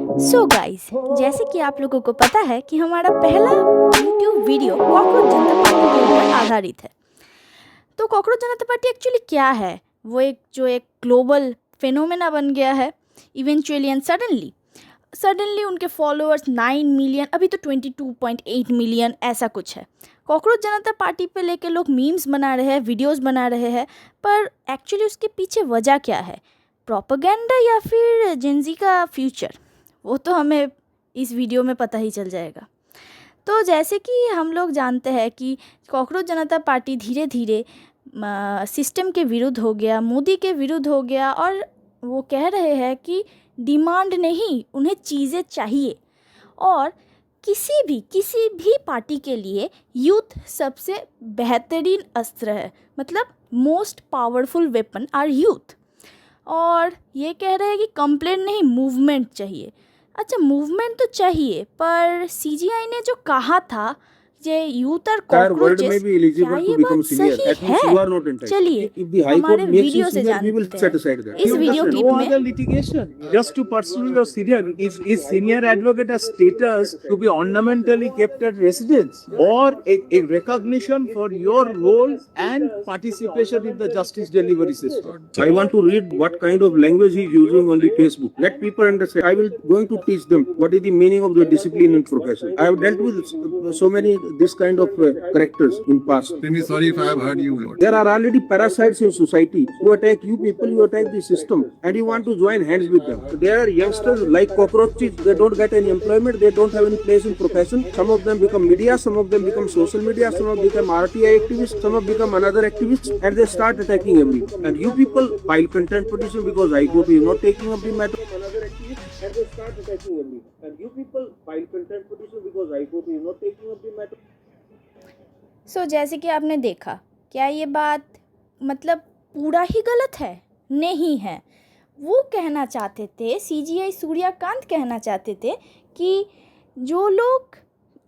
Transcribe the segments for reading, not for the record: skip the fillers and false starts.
So guys, जैसे कि आप लोगों को पता है कि हमारा पहला यूट्यूब वीडियो कॉकरोच जनता पार्टी के ऊपर आधारित है। तो कॉकरोच जनता पार्टी एक्चुअली क्या है? वो एक ग्लोबल फिनोमेना बन गया है इवेंचुअली एंड सडनली उनके फॉलोअर्स 9 मिलियन, अभी तो 22.8 मिलियन ऐसा कुछ है। कॉकरोच जनता पार्टी पे लेके लोग मीम्स बना रहे हैं, वीडियोस बना रहे हैं, पर एक्चुअली उसके पीछे वजह क्या है? प्रोपेगेंडा या फिर जेंजी का फ्यूचर? वो तो हमें इस वीडियो में पता ही चल जाएगा। तो जैसे कि हम लोग जानते हैं कि कॉकरोच जनता पार्टी धीरे धीरे सिस्टम के विरुद्ध हो गया, मोदी के विरुद्ध हो गया, और वो कह रहे हैं कि डिमांड नहीं, उन्हें चीज़ें चाहिए। और किसी भी पार्टी के लिए यूथ सबसे बेहतरीन अस्त्र है, मतलब most powerful weapon are youth. और ये कह रहे हैं कि कंप्लेंट नहीं, मूवमेंट चाहिए। अच्छा, मूवमेंट तो चाहिए, पर सीजीआई ने जो कहा था ये यूथ और कॉकरोचेस, क्या ये बात सही है? चलिए हमारे वीडियो से जानते हैं, इस वीडियो क्लिप No में। other litigation. Just to pursue your senior, is senior advocate a status to be ornamentally kept at residence, or a recognition for your role and participation in the justice delivery system? I want to read what kind of language he's using on the Facebook. Let people understand. I will going to teach them what is the meaning of the discipline in profession. I have dealt with so many this kind of characters in past. Really sorry if I have hurt you, Lord. There are already parasites in society who attack you people, you attack the system, and you want to join hands with them. There are youngsters like cockroaches, they don't get any employment, they don't have any place in profession. Some of them become media, some of them become social media, some of them become RTI activists, some of them become another activists, and they start attacking everyone. And you people file contempt petition because I go to you not taking up the matter. Another activist, and they start attacking everyone. And you people file contempt petition because I go to you not taking up the matter. सो जैसे कि आपने देखा, क्या ये बात मतलब पूरा ही गलत है? नहीं है। वो कहना चाहते थे, सीजीआई सूर्यकांत कहना चाहते थे कि जो लोग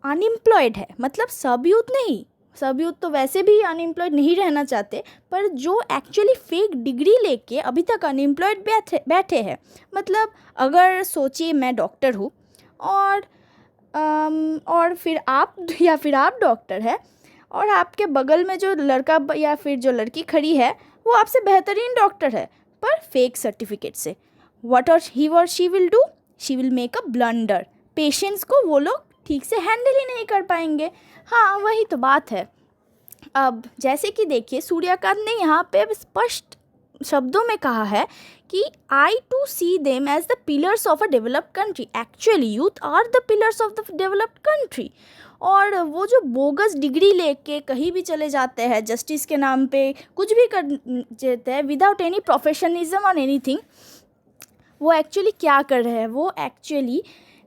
अनएम्प्लॉयड है, मतलब सब यूथ नहीं, सब यूथ तो वैसे भी अनएम्प्लॉयड नहीं रहना चाहते, पर जो एक्चुअली फेक डिग्री लेके अभी तक अनएम्प्लॉयड बैठे हैं। मतलब अगर सोचिए मैं डॉक्टर हूँ और फिर आप डॉक्टर है, और आपके बगल में जो लड़का या फिर जो लड़की खड़ी है वो आपसे बेहतरीन डॉक्टर है, पर फेक सर्टिफिकेट से। व्हाट और ही और she will do? She will make a blunder. Patients को वो लोग ठीक से हैंडल ही नहीं कर पाएंगे। हाँ, वही तो बात है। अब जैसे कि देखिए, सूर्यकांत ने यहाँ पे स्पष्ट शब्दों में कहा है कि I too see them as the pillars of a developed country. Actually youth are the pillars of the developed country. और वो जो बोगस डिग्री लेके कहीं भी चले जाते हैं, जस्टिस के नाम पे कुछ भी कर देते हैं विदाउट एनी प्रोफेशनलिज्म और एनीथिंग, वो एक्चुअली क्या कर रहे हैं? वो एक्चुअली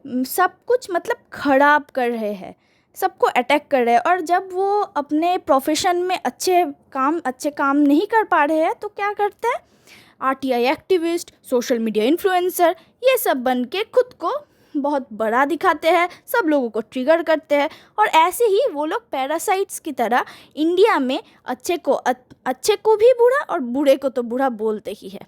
सब कुछ मतलब खराब कर रहे हैं, सबको अटैक कर रहे हैं। और जब वो अपने प्रोफेशन में अच्छे काम नहीं कर पा रहे हैं तो क्या करते हैं? RTI activist, social media influencer, ये सब बन के खुद को बहुत बड़ा दिखाते हैं, सब लोगों को ट्रिगर करते हैं। और ऐसे ही वो लोग पैरासाइट्स की तरह इंडिया में अच्छे को भी बुरा और बुरे को तो बुरा बोलते ही है।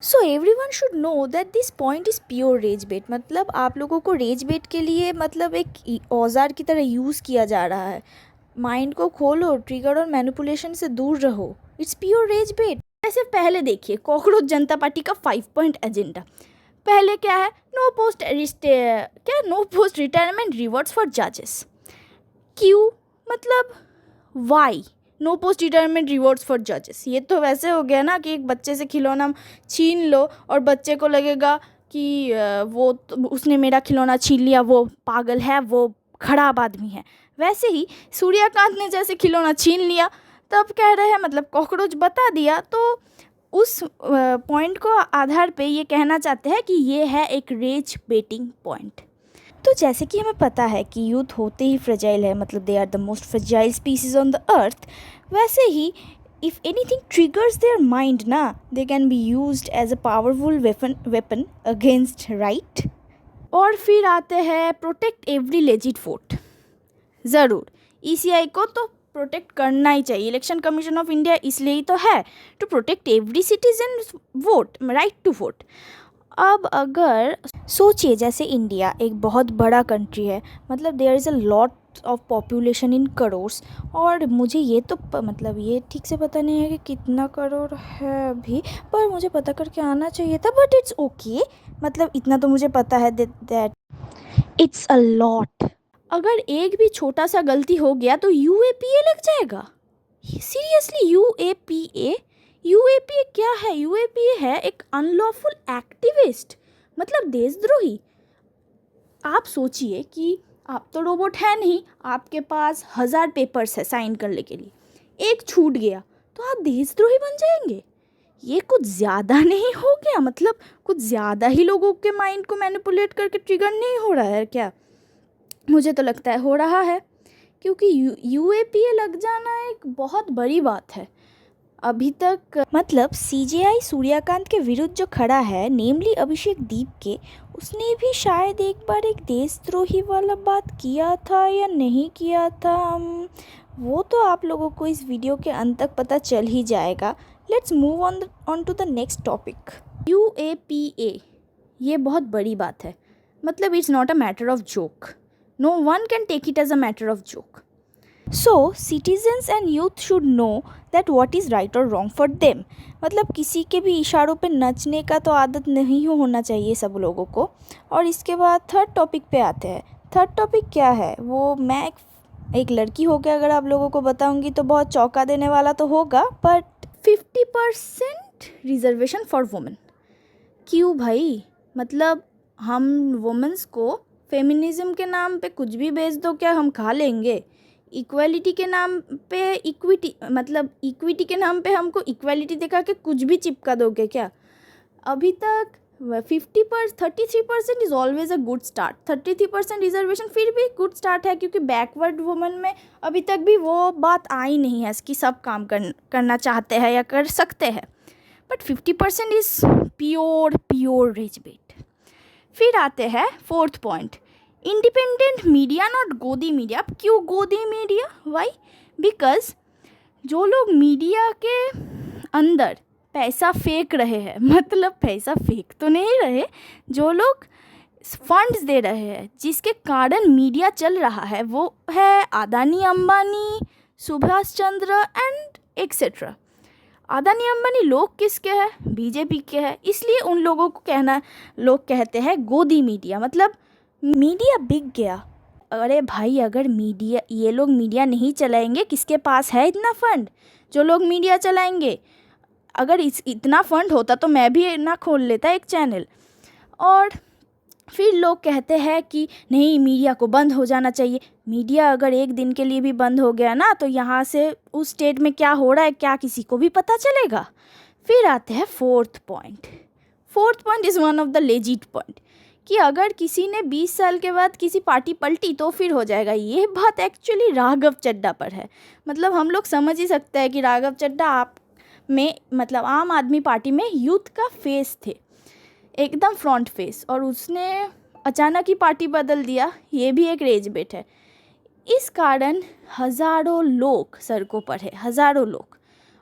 So everyone should know that this point is pure rage bait. मतलब आप लोगों को रेज बेट के लिए मतलब एक औजार की तरह यूज़ किया जा रहा है। माइंड को खोलो, ट्रिगर और मैनिपुलेशन से दूर रहो। इट्स प्योर रेज बेट। ऐसे पहले देखिए कॉकरोच जनता पार्टी का 5 पॉइंट एजेंडा। पहले क्या है? No post retirement rewards for जजेस। क्यों? मतलब why no post retirement rewards for जजेस? ये तो वैसे हो गया ना कि एक बच्चे से खिलौना छीन लो और बच्चे को लगेगा कि उसने मेरा खिलौना छीन लिया, वो पागल है, वो खराब आदमी है। वैसे ही सूर्यकांत ने जैसे खिलौना छीन लिया, तब कह रहे हैं मतलब कॉकरोच बता दिया, तो उस पॉइंट को आधार पे ये कहना चाहते हैं कि ये है एक रेज बेटिंग पॉइंट। तो जैसे कि हमें पता है कि यूथ होते ही फ्रेजाइल है, मतलब they are the most fragile species on the earth. वैसे ही if anything triggers their mind ना, they can be used as a powerful weapon against right. और फिर आते हैं प्रोटेक्ट एवरी लेजिट वोट। ज़रूर ईसीआई को तो प्रोटेक्ट करना ही चाहिए। इलेक्शन कमीशन ऑफ इंडिया इसलिए ही तो है, to protect every citizen vote, right to vote. अब अगर सोचिए जैसे इंडिया एक बहुत बड़ा कंट्री है, मतलब there is a lot of population in crores, और मुझे ये तो मतलब ये ठीक से पता नहीं है कि कितना करोड़ है अभी, पर मुझे पता करके आना चाहिए था, बट इट्स ओके, मतलब इतना तो मुझे पता है दैट इट्स अ लॉट। अगर एक भी छोटा सा गलती हो गया तो यूएपीए लग जाएगा। Seriously UAPA? यूएपीए क्या है? यूएपीए है एक अनलॉफुल एक्टिविस्ट, मतलब देशद्रोही। आप सोचिए कि आप तो रोबोट है नहीं, आपके पास 1000 पेपर्स है साइन करने के लिए, एक छूट गया तो आप देशद्रोही बन जाएंगे। ये कुछ ज़्यादा नहीं हो गया? मतलब कुछ ज़्यादा ही लोगों के माइंड को मैनिपुलेट करके ट्रिगर नहीं हो रहा है क्या? मुझे तो लगता है हो रहा है, क्योंकि यूएपीए लग जाना एक बहुत बड़ी बात है। अभी तक मतलब सीजेआई सूर्यकांत के विरुद्ध जो खड़ा है, नेमली अभिषेक दीप के, उसने भी शायद एक बार एक देशद्रोही वाला बात किया था या नहीं किया था, वो तो आप लोगों को इस वीडियो के अंत तक पता चल ही जाएगा। Let's move on to the next topic. UAPA ये बहुत बड़ी बात है, मतलब it's not a matter of joke, no one can take it as a matter of joke. So citizens and youth should know that what is right or wrong for them. मतलब किसी के भी इशारों पे नचने का तो आदत नहीं होना चाहिए सब लोगों को। और इसके बाद थर्ड टॉपिक पे आते हैं। थर्ड टॉपिक क्या है वो मैं एक लड़की होकर अगर आप लोगों को बताऊंगी तो बहुत चौंका देने वाला तो होगा, बट 50% रिजर्वेशन फॉर वुमेन। क्यों भाई? मतलब हम वुमेन्स को फेमिनिज्म के नाम पे कुछ भी बेच दो, क्या हम खा लेंगे? इक्वालिटी के नाम पे इक्विटी के नाम पे हमको इक्वालिटी दिखा के कुछ भी चिपका दोगे क्या? अभी तक 33% is always a good start. 33% reservation फिर भी गुड स्टार्ट है, क्योंकि बैकवर्ड वुमेन में अभी तक भी वो बात आई नहीं है कि सब काम करना चाहते हैं या कर सकते हैं, बट 50% इज़ प्योर रिच बेट। फिर आते हैं fourth point, independent media not गोदी मीडिया। अब क्यों गोदी मीडिया? वाई? बिकॉज जो लोग मीडिया के अंदर पैसा फेंक रहे हैं, मतलब पैसा फेंक तो नहीं रहे, जो लोग फंड्स दे रहे हैं जिसके कारण मीडिया चल रहा है, वो है अदानी अंबानी, सुभाष चंद्र एंड एक्सेट्रा। अदानी अंबानी लोग किसके हैं? बीजेपी के हैं, इसलिए उन लोगों को लोग कहते हैं गोदी मीडिया, मतलब मीडिया बिक गया। अरे भाई, अगर ये लोग मीडिया नहीं चलाएंगे, किसके पास है इतना फंड जो लोग मीडिया चलाएंगे? अगर इतना फंड होता तो मैं भी ना खोल लेता एक चैनल। और फिर लोग कहते हैं कि नहीं, मीडिया को बंद हो जाना चाहिए। मीडिया अगर एक दिन के लिए भी बंद हो गया ना, तो यहाँ से उस स्टेट में क्या हो रहा है क्या किसी को भी पता चलेगा। फिर आते हैं fourth point. Fourth point is one of the legit point, कि अगर किसी ने 20 साल के बाद किसी पार्टी पलटी तो फिर हो जाएगा। ये बात एक्चुअली राघव चड्ढा पर है। मतलब हम लोग समझ ही सकते हैं कि राघव चड्ढा मतलब आम आदमी पार्टी में यूथ का फेस थे, एकदम फ्रंट फेस, और उसने अचानक ही पार्टी बदल दिया। ये भी एक रेज बेट है। इस कारण हज़ारों लोग सड़कों पर है, हज़ारों लोग।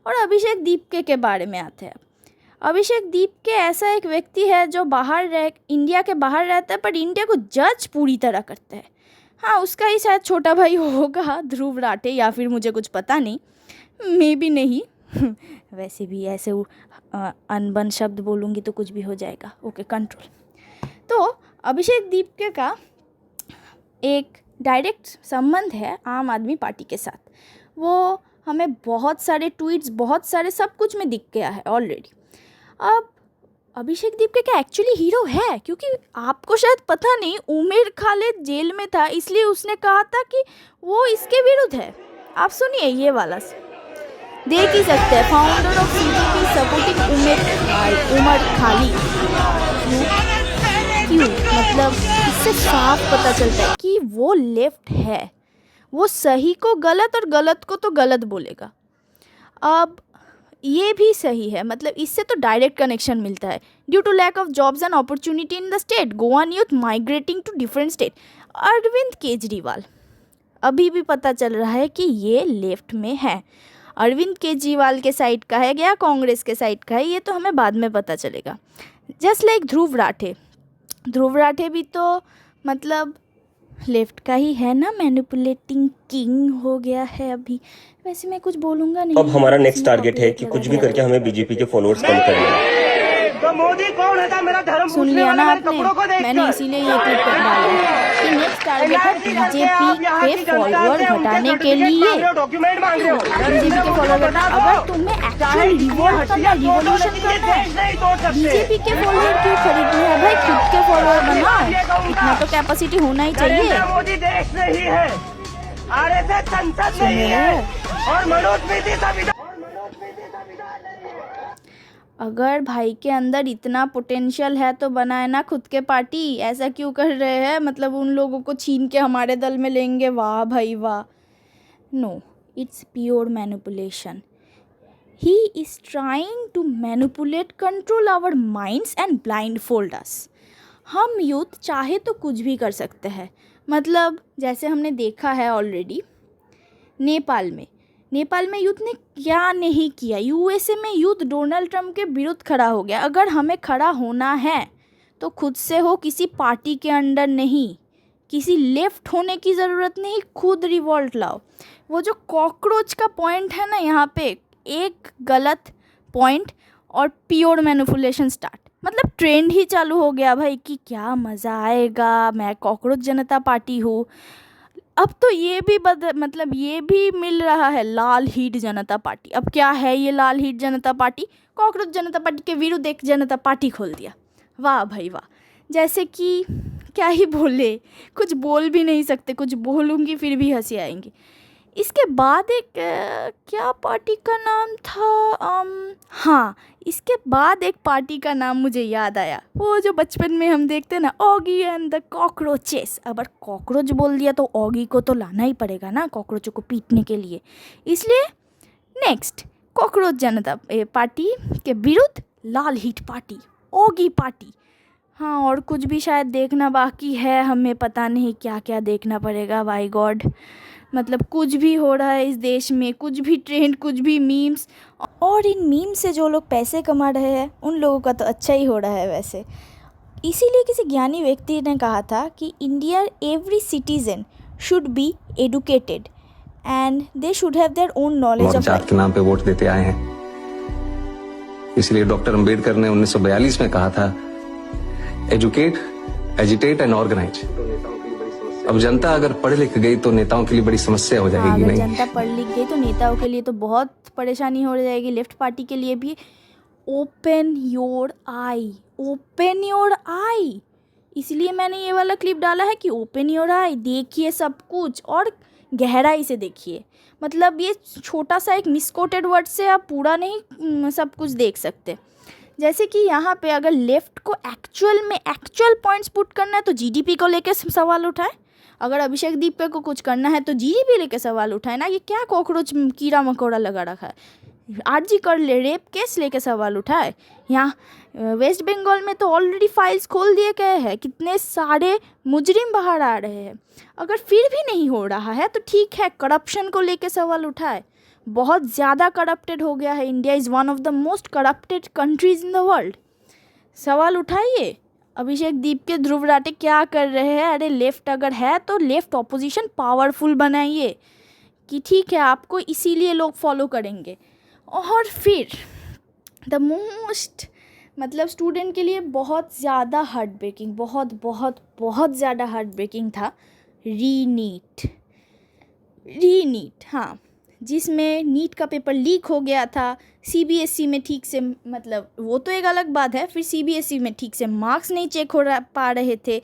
और अभिषेक दीपके के बारे में आते हैं। अभिषेक दीपके ऐसा एक व्यक्ति है जो इंडिया के बाहर रहता है, पर इंडिया को जज पूरी तरह करता है। हाँ, उसका ही शायद छोटा भाई होगा ध्रुव राठे, या फिर मुझे कुछ पता नहीं, मे बी नहीं। वैसे भी ऐसे अनबन शब्द बोलूँगी तो कुछ भी हो जाएगा। Okay, control. तो अभिषेक दीपके का एक डायरेक्ट संबंध है आम आदमी पार्टी के साथ। वो हमें बहुत सारे ट्वीट्स, बहुत सारे सब कुछ में दिख गया है ऑलरेडी। अब अभिषेक दीपके का एक्चुअली हीरो है, क्योंकि आपको शायद पता नहीं, उमेर खालिद जेल में था, इसलिए उसने कहा था कि वो इसके विरुद्ध है। आप सुनिए ये वाला देख ही सकते हैं, founder of CDP supporting Umar Khalid. क्यों? मतलब इससे साफ पता चलता है कि वो लेफ्ट है, वो सही को गलत और गलत को तो गलत बोलेगा। अब ये भी सही है, मतलब इससे तो डायरेक्ट कनेक्शन मिलता है। Due to lack of jobs and opportunity in the state, Goan youth migrating to different state. Arvind Kejriwal, अभी भी पता चल रहा है कि ये लेफ्ट में है। अरविंद केजरीवाल के साइड का है या कांग्रेस के साइड का है, ये तो हमें बाद में पता चलेगा। जस्ट लाइक ध्रुव राठे भी तो मतलब लेफ्ट का ही है ना, मैनिपुलेटिंग किंग हो गया है अभी। वैसे मैं कुछ बोलूँगा नहीं। अब हमारा नेक्स्ट किसी ने टारगेट है copyright कि लगा कुछ भी दिया करके तो। हमें बीजेपी के फॉलोअर्स कम करने हैं। तो मोदी कौन है? मेरा धर्म सुन पूछने लिया वाला ना मेरे आपने, कपड़ों को देखकर। मैंने इसीलिए ये क्लिप डाला है कि नेक्स्ट टारगेट है बीजेपी के फॉलोअर घटाने के लिए। डॉक्यूमेंट मांग रहे हो। बीजेपी के फॉलोअर घटा, अगर तुम्हें एक्चुअल रिवोल्ट करना, रिवोल्यूशन करना है, बीजेपी के फॉलोअर क्यों खरीदने हैं भाई? खुद के फॉलोअर बनाओ, इतना तो कैपेसिटी होना ही चाहिए। मोदी देश नहीं है, आरएसएस संसद नहीं है, और मनुस्मृति संविधान। अगर भाई के अंदर इतना पोटेंशियल है तो बनाए ना खुद के पार्टी। ऐसा क्यों कर रहे हैं? मतलब उन लोगों को छीन के हमारे दल में लेंगे? वाह भाई वाह। No, it's pure manipulation. He is trying to manipulate, control our minds and blindfold us. हम यूथ चाहे तो कुछ भी कर सकते हैं। मतलब जैसे हमने देखा है ऑलरेडी नेपाल में यूथ ने क्या नहीं किया। यूएसए में यूथ डोनाल्ड ट्रंप के विरुद्ध खड़ा हो गया। अगर हमें खड़ा होना है तो खुद से हो, किसी पार्टी के अंडर नहीं, किसी लेफ्ट होने की ज़रूरत नहीं, खुद रिवॉल्ट लाओ। वो जो कॉकरोच का पॉइंट है ना, यहाँ पे एक गलत पॉइंट और प्योर मैनिपुलेशन स्टार्ट। मतलब ट्रेंड ही चालू हो गया भाई कि क्या मज़ा आएगा, मैं कॉकरोच जनता पार्टी हूँ। अब तो ये भी मतलब ये भी मिल रहा है, लाल हीट जनता पार्टी। अब क्या है ये लाल हीट जनता पार्टी? कॉकरोच जनता पार्टी के विरुद्ध एक जनता पार्टी खोल दिया। वाह भाई वाह। जैसे कि क्या ही बोले, कुछ बोल भी नहीं सकते, कुछ बोलूँगी फिर भी हंसी आएंगी। इसके बाद एक क्या पार्टी का नाम था, हाँ, इसके बाद एक पार्टी का नाम मुझे याद आया, वो जो बचपन में हम देखते ना, ऑगी एंड द कॉकरोचेस। अगर कॉकरोच बोल दिया तो ऑगी को तो लाना ही पड़ेगा ना कॉकरोचों को पीटने के लिए। इसलिए नेक्स्ट कॉकरोच जनता पार्टी के विरुद्ध लाल हीट पार्टी, ऑगी पार्टी। हाँ, और कुछ भी शायद देखना बाकी है, हमें पता नहीं क्या क्या देखना पड़ेगा। बाय गॉड, मतलब कुछ भी हो रहा है इस देश में, कुछ भी ट्रेंड, कुछ भी मीम्स, और इन मीम्स से जो लोग पैसे कमा रहे हैं उन लोगों का तो अच्छा ही हो रहा है वैसे। इसीलिए किसी ज्ञानी व्यक्ति ने कहा था कि India every citizen should be educated and they should have their own knowledge of जात के नाम पे वोट देते आए हैं। इसलिए डॉक्टर अंबेडकर ने 1942 में कहा था, एजुकेट, एजिटेट एंड ऑर्गेनाइज। अब जनता अगर पढ़ लिख गई तो नेताओं के लिए बड़ी समस्या हो जाएगी। अगर नहीं, जनता पढ़ लिख गई तो नेताओं के लिए तो बहुत परेशानी हो जाएगी, लेफ्ट पार्टी के लिए भी। Open your eye, open your eye. इसलिए मैंने ये वाला क्लिप डाला है कि ओपन योर आई, देखिए सब कुछ और गहराई से देखिए। मतलब ये छोटा सा एक मिसकोटेड वर्ड से आप पूरा नहीं सब कुछ देख सकते। जैसे कि यहाँ पे अगर लेफ्ट को एक्चुअल पॉइंट्स पुट करना है तो जीडीपी को लेकर सवाल उठाए। अगर अभिषेक दीपक को कुछ करना है तो जीडीपी लेके सवाल उठाए ना, ये क्या कॉकरोच कीड़ा मकोड़ा लगा रखा है। आरजी कर ले रेप केस लेके सवाल उठाए। यहाँ वेस्ट बंगाल में तो ऑलरेडी फाइल्स खोल दिए गए हैं, कितने सारे मुजरिम बाहर आ रहे हैं। अगर फिर भी नहीं हो रहा है तो ठीक है, करप्शन को लेके सवाल उठाए। बहुत ज़्यादा करप्टेड हो गया है, India is one of the most corrupted countries in the world. सवाल उठाइए, अभिषेक दीप के ध्रुव राठे क्या कर रहे हैं? अरे लेफ्ट अगर है तो लेफ्ट ऑपोजिशन पावरफुल बनाइए कि ठीक है, आपको इसीलिए लोग फॉलो करेंगे। और फिर द मोस्ट मतलब स्टूडेंट के लिए बहुत ज़्यादा हार्ट ब्रेकिंग, बहुत ज़्यादा हार्ट ब्रेकिंग था रीनीट। हाँ, जिसमें नीट का पेपर लीक हो गया था। सीबीएसई में ठीक से, मतलब वो तो एक अलग बात है, फिर सीबीएसई में ठीक से मार्क्स नहीं चेक हो पा रहे थे।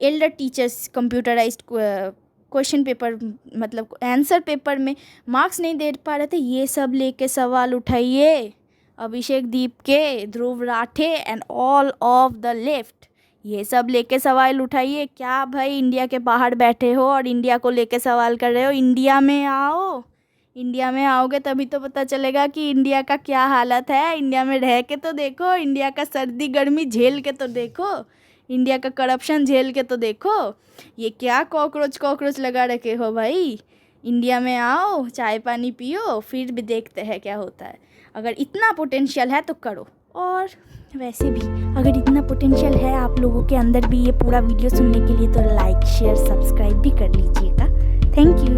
Elder teachers computerised question paper, मतलब आंसर पेपर में मार्क्स नहीं दे पा रहे थे। ये सब लेके सवाल उठाइए अभिषेक दीप के, Dhruv Rathee and all of the left. ये सब लेके सवाल उठाइए। क्या भाई इंडिया के बाहर बैठे हो और इंडिया को लेके सवाल कर रहे हो? इंडिया में आओ, इंडिया में आओगे तभी तो पता चलेगा कि इंडिया का क्या हालत है। इंडिया में रह के तो देखो, इंडिया का सर्दी गर्मी झेल के तो देखो, इंडिया का करप्शन झेल के तो देखो। ये क्या कॉकरोच लगा रखे हो भाई? इंडिया में आओ, चाय पानी पियो, फिर भी देखते हैं क्या होता है। अगर इतना पोटेंशियल है तो करो। और वैसे भी अगर इतना पोटेंशियल है आप लोगों के अंदर भी ये पूरा वीडियो सुनने के लिए तो लाइक शेयर सब्सक्राइब भी कर लीजिएगा। Thank you.